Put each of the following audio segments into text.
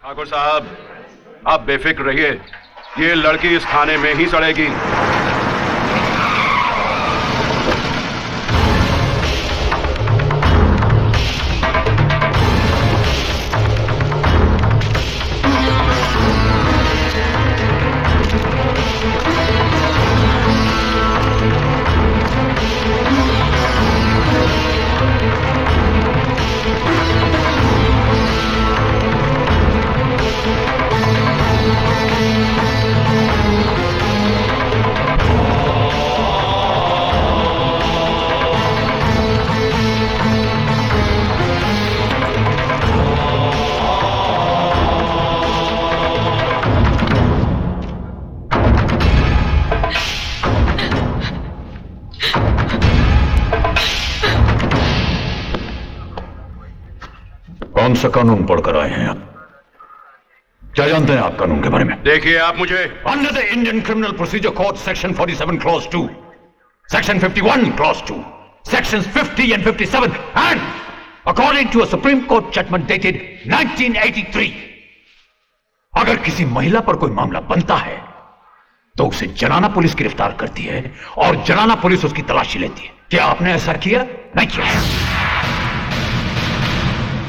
ठाकुर साहब, आप बेफिक्र रहिए, ये लड़की इस खाने में ही सड़ेगी। कौन सा कानून पढ़कर आए हैं आप? क्या जानते हैं आप कानून के बारे में? देखिए आप मुझे under the Indian criminal procedure code section 47 clause 2, section 51 clause 2, sections 50 and 57 and according to a Supreme Court judgment dated 1983, अगर किसी महिला पर कोई मामला बनता है तो उसे जनाना पुलिस गिरफ्तार करती है और जनाना पुलिस उसकी तलाशी लेती है। क्या आपने ऐसा किया? नहीं किया।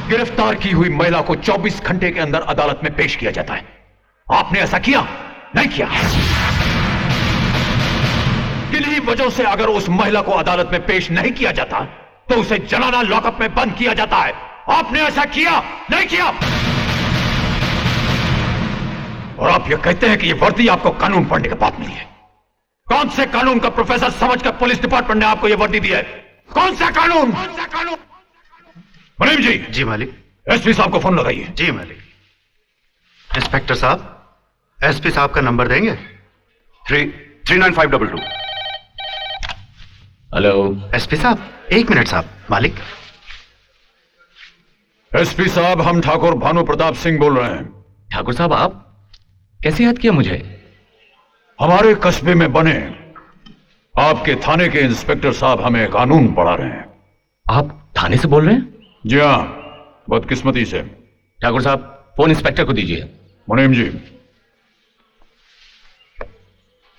गिरफ्तार की हुई महिला को 24 घंटे के अंदर अदालत में पेश किया जाता है। आपने ऐसा किया? नहीं किया। किन्हीं वजहों से अगर उस महिला को अदालत में पेश नहीं किया जाता तो उसे जनाना लॉकअप में बंद किया जाता है। आपने ऐसा किया? नहीं किया। और आप ये कहते हैं कि ये वर्दी आपको कानून पढ़ने के बाद मिली है। कौन से कानून का प्रोफेसर समझकर पुलिस डिपार्टमेंट ने आपको ये वर्दी दी है? कौन सा कानून? मुनीम जी। जी मालिक। एसपी साहब को फोन लगाइए। जी मालिक। इंस्पेक्टर साहब, एसपी साहब का नंबर देंगे? 39522। हेलो एसपी साहब, एक मिनट साहब। मालिक। एसपी साहब, हम ठाकुर भानु प्रताप सिंह बोल रहे हैं। ठाकुर साहब, आप कैसे याद किया मुझे? हमारे कस्बे में बने आपके थाने के इंस्पेक्टर साहब हमें कानून पढ़ा रहे हैं। आप थाने से बोल रहे हैं? जी हाँ, बदकिस्मती से। ठाकुर साहब, फोन इंस्पेक्टर को दीजिए। मुनीम जी।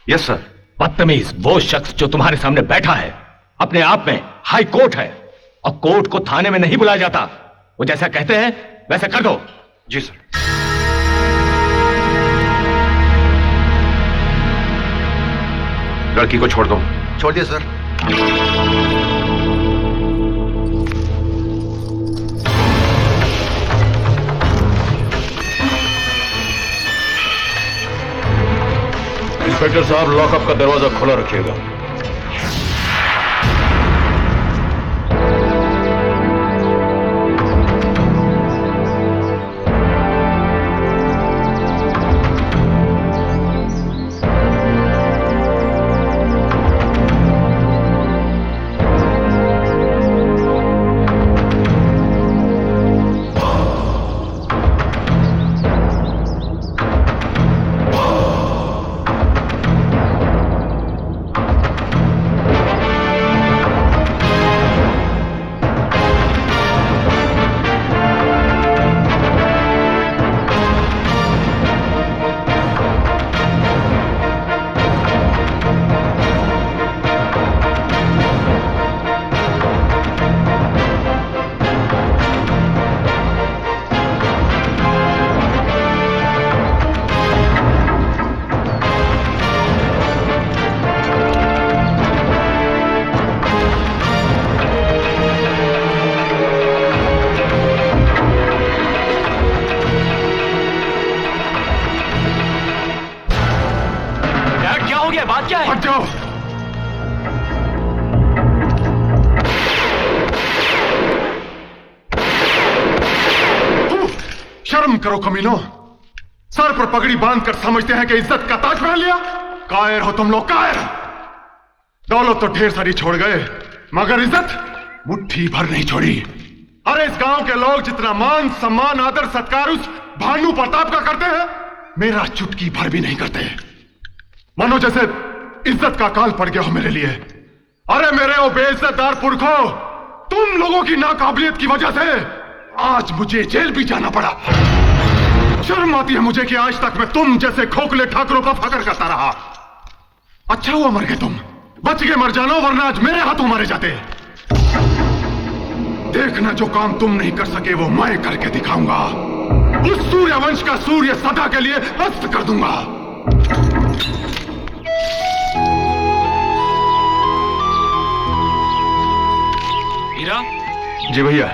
Yes sir. बदतमीज, वो शख्स जो तुम्हारे सामने बैठा है अपने आप में हाई कोर्ट है और कोर्ट को थाने में नहीं बुलाया जाता। वो जैसा कहते हैं वैसा कर दो। जी सर। लड़की को छोड़ दो। छोड़ दिया सर। इंस्पेक्टर साहब, लॉकअप का दरवाजा खुला रखिएगा। करो कमीनो, सर पर पगड़ी बांधकर समझते हैं कि इज्जत का ताज पहन लिया। कायर हो तुम लोग, कायर। दौलत तो ढेर सारी छोड़ गए मगर इज्जत मुट्ठी भर नहीं छोड़ी। अरे इस गांव के लोग जितना मान सम्मान आदर सत्कार उस भानु प्रताप का करते हैं, मेरा चुटकी भर भी नहीं करते। मानो जैसे इज्जत का काल पड़ गया हो मेरे लिए। अरे मेरे वो बेइज्जतदार पुरखों, तुम लोगों की नाकाबिलियत की वजह से आज मुझे जेल भी जाना पड़ा। आती है मुझे कि आज तक मैं तुम जैसे खोखले ठाकरों पर फकर करता रहा। अच्छा हुआ मर गए तुम, बच गए मर जानो, वरना आज मेरे हाथों मारे जाते। देखना जो काम तुम नहीं कर सके वो मैं करके दिखाऊंगा। उस सूर्यवंश का सूर्य सदा के लिए अस्त कर दूंगा। हीरा, जी भैया।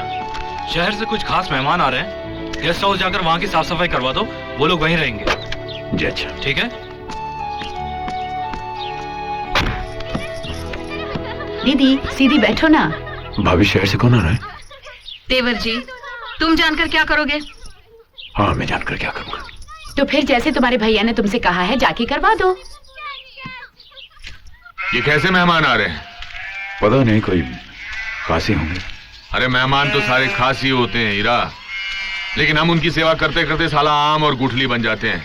शहर से कुछ खास मेहमान आ रहे हैं, गेस्ट हाउस जाकर वहां की साफ सफाई करवा दो, वो लोग वहीं रहेंगे। जी अच्छा। ठीक है। दीदी सीधी बैठो ना। भाभी शहर से कौन आ रहा है? देवर जी, तुम जानकर क्या करोगे? हाँ मैं जानकर क्या करूंगा। तो फिर जैसे तुम्हारे भैया ने तुमसे कहा है जाके करवा दो। ये कैसे मेहमान आ रहे हैं? पता नहीं, कोई खासी होंगे। अरे मेहमान तो सारे खासी होते हैं हीरा, लेकिन हम उनकी सेवा करते करते साला आम और गुठली बन जाते हैं।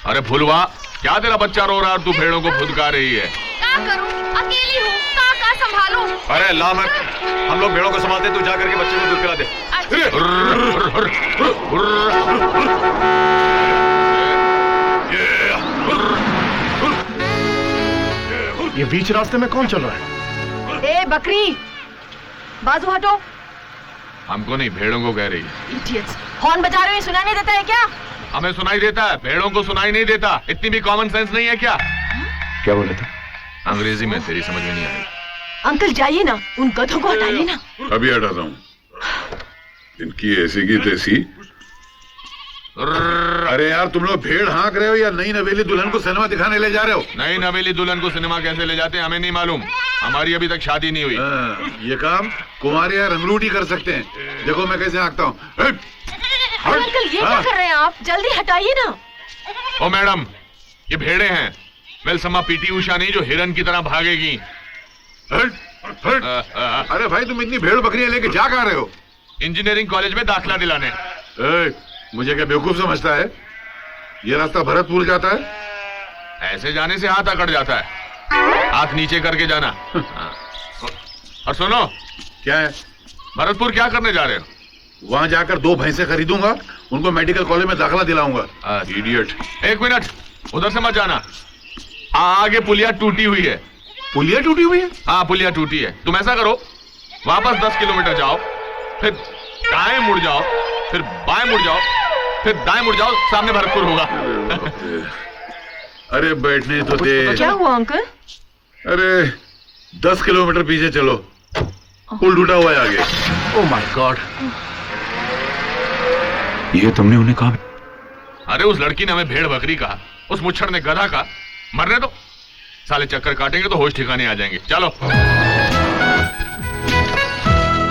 अरे फुलवा, क्या तेरा बच्चा रो रहा है और तू भेड़ों को फुदका रही है? क्या करूं, अकेली हूँ, का संभालूं? अरे ला, मैं हम लोग भेड़ों को संभालते, तू जा करके बच्चे को दूध पिला दे। ये बीच रास्ते में कौन चल रहा है? ए बकरी, बाजू हटो। हमको नहीं, भेड़ों को कह रही है। इडियट्स, हॉर्न बजा रहे हो, सुनाई नहीं देता है क्या? हमें सुनाई देता है, भेड़ों को सुनाई नहीं देता। इतनी भी कॉमन सेंस नहीं है क्या? क्या बोले थे? अंग्रेजी में, तेरी समझ में नहीं आई। अंकल जाइए ना, उन गधों को हटाइए ना। अभी हटाता हूँ। इनकी ऐसी की तैसी। अरे यार, तुम लोग भेड़ हाँक रहे हो या नई नवेली दुल्हन को सिनेमा दिखाने ले जा रहे हो? नई नवेली दुल्हन को सिनेमा कैसे ले जाते हैं हमें नहीं मालूम, हमारी अभी तक शादी नहीं हुई। ये काम कुमार या रंगलूटी कर सकते हैं। देखो मैं कैसे हाँकता हूँ। अंकल ये क्या कर रहे हैं आप? जल्दी हटाइए ना। ओ मैडम, ये भेड़े हैं, वेलसमा पीटी उषा नहीं जो हिरन की तरह भागेगी। अरे भाई, तुम इतनी भेड़ बकरियां लेके जा कहाँ रहे हो? इंजीनियरिंग कॉलेज में दाखिला दिलाने। मुझे क्या बेवकूफ समझता है? ये रास्ता भरतपुर जाता है। ऐसे जाने से हाथ अकड़ जाता है, हाथ नीचे करके जाना। और सुनो, क्या है? भरतपुर क्या करने जा रहे हो? वहां जाकर 2 भैंसे खरीदूंगा, उनको मेडिकल कॉलेज में दाखिला दिलाऊंगा। इडियट। 1 मिनट, उधर से मत जाना। आगे पुलिया टूटी हुई है। पुलिया टूटी हुई है? हाँ पुलिया टूटी है। तुम ऐसा करो, वापस 10 किलोमीटर जाओ, फिर दाएं मुड़ जाओ, फिर बाएं मुड़ जाओ, फिर दाएं मुड़ जाओ, सामने भरतपुर होगा। अरे बैठने तो दे। क्या हुआ अंकल? अरे 10 किलोमीटर पीछे चलो, पुल टूटा हुआ है आगे। ओह माय गॉड, ये तुमने उन्हें कहा? अरे उस लड़की ने हमें भेड़ बकरी कहा, उस मुच्छड़ ने गधा कहा। मरने दो, साले चक्कर काटेंगे तो होश ठिकाने आ जाएंगे। चलो।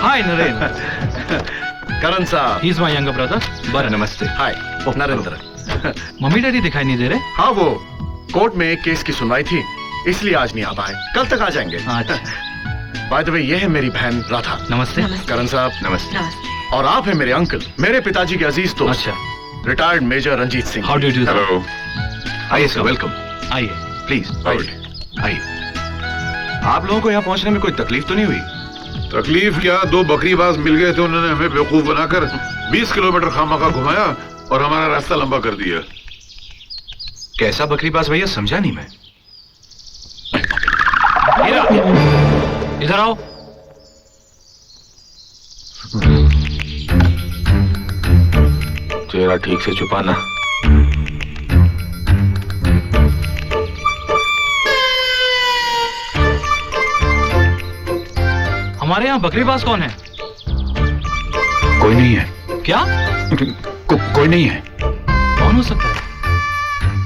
हाय नरेंद्र। करण साहब, he is my younger brother. बड़े नमस्ते। हाय नरेंद्र। मम्मी डैडी दिखाई नहीं दे रहे? हाँ, वो कोर्ट में एक केस की सुनवाई थी, इसलिए आज नहीं आ पाए, कल तक आ जाएंगे। बाय द वे, ये है मेरी बहन राधा। नमस्ते। करण साहब नमस्ते। और आप हैं मेरे अंकल, मेरे पिताजी के अजीज दोस्त। अच्छा, retired major Ranjit Singh. How do you do? Hello. आइए सर, वेलकम। आइए। प्लीज आइए। आप लोगों को यहाँ पहुँचने में कोई तकलीफ तो नहीं हुई? तकलीफ क्या, 2 बकरीबाज मिल गए थे, उन्होंने हमें बेवकूफ बनाकर 20 किलोमीटर खामखा घुमाया और हमारा रास्ता लंबा कर दिया। कैसा बकरीबाज भैया, समझा नहीं मैं। हीरा, इधर आओ। चेहरा ठीक से छुपाना। हमारे यहाँ बकरीबाज कौन है? कोई नहीं है। क्या? कोई नहीं है। कौन हो सकता है?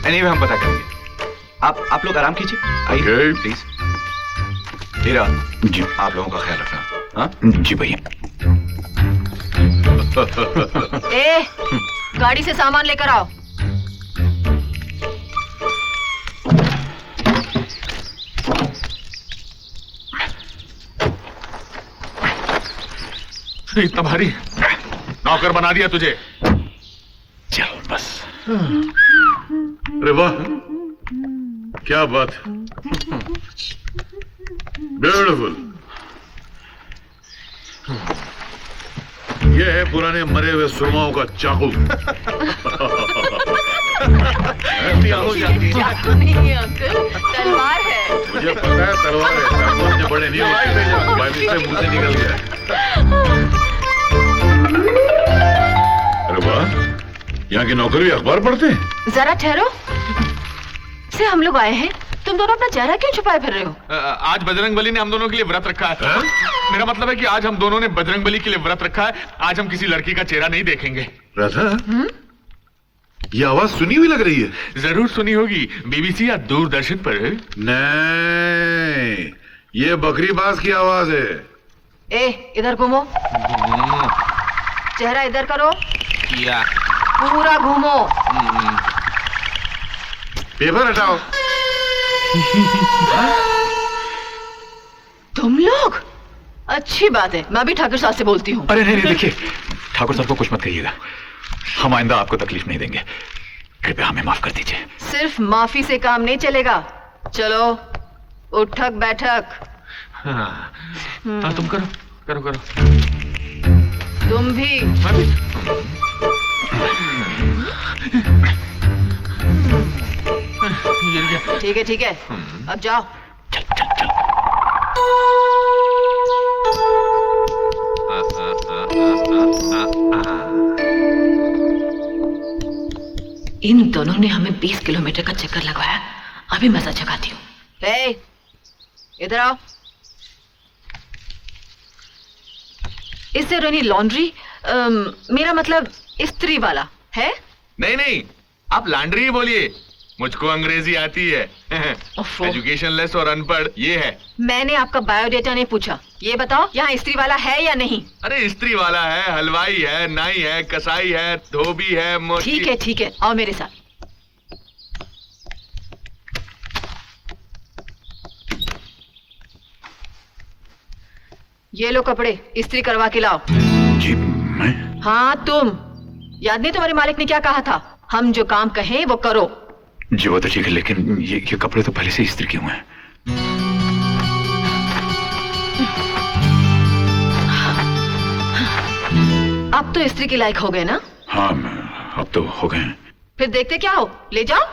एनीवे हम पता करेंगे। आप लोग आराम कीजिए, आइए Okay. प्लीज। हीरा जी, आप लोगों का ख्याल रखना। हाँ जी भैया। ए, गाड़ी से सामान लेकर आओ। इतना भारी नौकर बना दिया तुझे। चलो बस। अरे वाह, क्या बात है, ब्यूटीफुल। ये है पुराने मरे हुए सुरमाओं का चाकू। चाकू नहीं है अंकल, तलवार है। मुझे पता है तलवार है, चाकू मुझे बड़े नहीं होते, बाइबिल से मुंह से निकल गया। अरे वाह, यहाँ के नौकर भी अखबार पढ़ते हैं। जरा ठहरो, से हम लोग आए हैं, तुम दोनों अपना चेहरा क्यों छुपाए फिर रहे हो? आज बजरंगबली ने हम दोनों के लिए व्रत रखा है। मेरा मतलब है कि आज हम दोनों ने बजरंगबली के लिए व्रत रखा है। आज हम किसी लड़की का चेहरा नहीं देखेंगे। राधा, ये आवाज सुनी हुई लग रही है। जरूर सुनी होगी, बीबीसी या दूरदर्शन पर। नहीं, ये बकरीबाज की आवाज है। ए, इधर घूमो, चेहरा इधर करो, या पूरा घूमो। पेपर हटाओ। तुम लोग? अच्छी बात है, मैं भी ठाकुर साहब से बोलती हूँ। अरे नहीं नहीं, देखिए ठाकुर साहब को कुछ मत कहिएगा, हम आइंदा आपको तकलीफ नहीं देंगे, कृपया हमें माफ कर दीजिए। सिर्फ माफी से काम नहीं चलेगा, चलो उठक बैठक। हाँ, तुम करो करो करो। तुम भी। ठीक है ठीक है, अब जाओ। चल चल चल। इन दोनों ने हमें 20 किलोमीटर का चक्कर लगवाया, अभी मजा चखाती हूँ। हे, इधर आओ। इससे रनी लॉन्ड्री, मेरा मतलब इस्त्री वाला है? नहीं नहीं, आप लॉन्ड्री ही बोलिए, मुझको अंग्रेजी आती है। ओफो। एजुकेशन लेस और अनपढ़ ये है। मैंने आपका बायोडेटा नहीं पूछा, ये बताओ यहाँ इस्त्री वाला है या नहीं? अरे स्त्री वाला है, हलवाई है, नाई है, कसाई है, धोबी है, मोची। ठीक है, आओ मेरे साथ। ये लो कपड़े, इस्त्री करवा के लाओ। जी मैं? हाँ तुम, याद नहीं तुम्हारे मालिक ने क्या कहा था? हम जो काम कहें वो करो। जी वो तो ठीक है, लेकिन ये कपड़े तो पहले से इस्त्री किए हुए हैं। अब तो इस्त्री के लायक हो गए ना? हाँ अब तो हो गए हैं। फिर देखते क्या हो, ले जाओ।